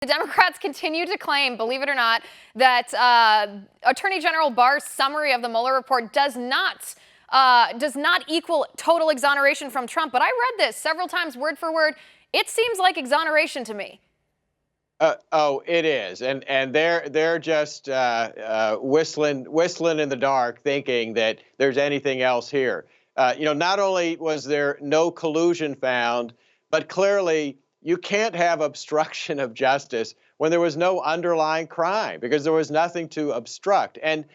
The Democrats continue to claim, believe it or not, that Attorney General Barr's summary of the Mueller report does not equal total exoneration from Trump. But I read this several times, word for word. It seems like exoneration to me. Oh, it is, and they're just whistling in the dark, thinking that there's anything else here. Not only was there no collusion found, but clearly you can't have obstruction of justice when there was no underlying crime, because there was nothing to obstruct. And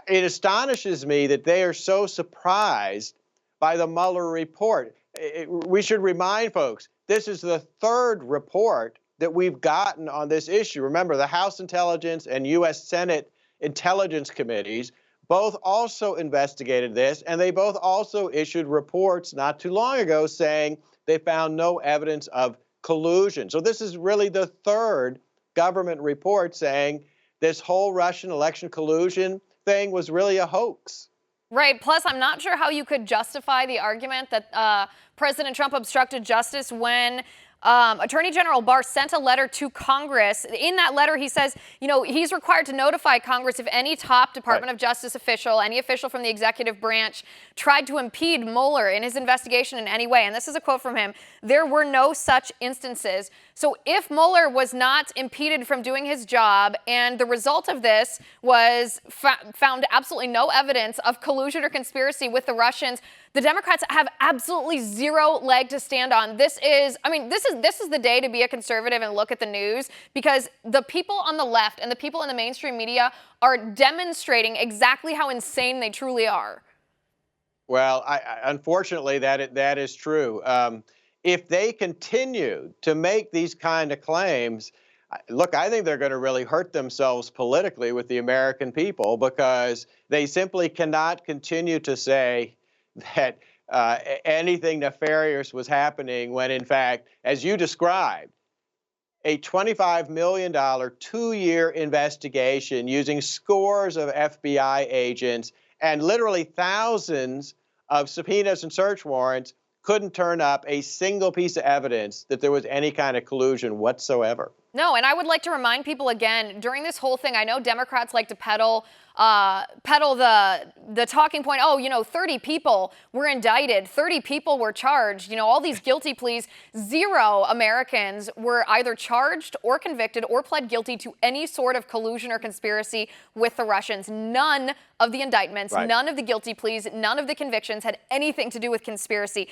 it astonishes me that they are so surprised by the Mueller report. We should remind folks, this is the third report that we've gotten on this issue. Remember, the House Intelligence and U.S. Senate Intelligence Committees both also investigated this, and they both also issued reports not too long ago saying they found no evidence of collusion. So this is really the third government report saying this whole Russian election collusion thing was really a hoax. Right. Plus, I'm not sure how you could justify the argument that President Trump obstructed justice when Attorney General Barr sent a letter to Congress. In that letter, he says, he's required to notify Congress if any top Department of Justice official, any official from the executive branch, tried to impede Mueller in his investigation in any way. And this is a quote from him. There were no such instances. So if Mueller was not impeded from doing his job, and the result of this was found absolutely no evidence of collusion or conspiracy with the Russians, the Democrats have absolutely zero leg to stand on. This is the day to be a conservative and look at the news, because the people on the left and the people in the mainstream media are demonstrating exactly how insane they truly are. Well, unfortunately, that is true. If they continue to make these kind of claims, look, I think they're going to really hurt themselves politically with the American people, because they simply cannot continue to say that anything nefarious was happening when, in fact, as you described, a $25 million two-year investigation using scores of FBI agents and literally thousands of subpoenas and search warrants couldn't turn up a single piece of evidence that there was any kind of collusion whatsoever. No, and I would like to remind people again, during this whole thing, I know Democrats like to peddle the talking point, 30 people were indicted, 30 people were charged, all these guilty pleas. 0 Americans were either charged or convicted or pled guilty to any sort of collusion or conspiracy with the Russians. None of the indictments, none of the guilty pleas, none of the convictions had anything to do with conspiracy.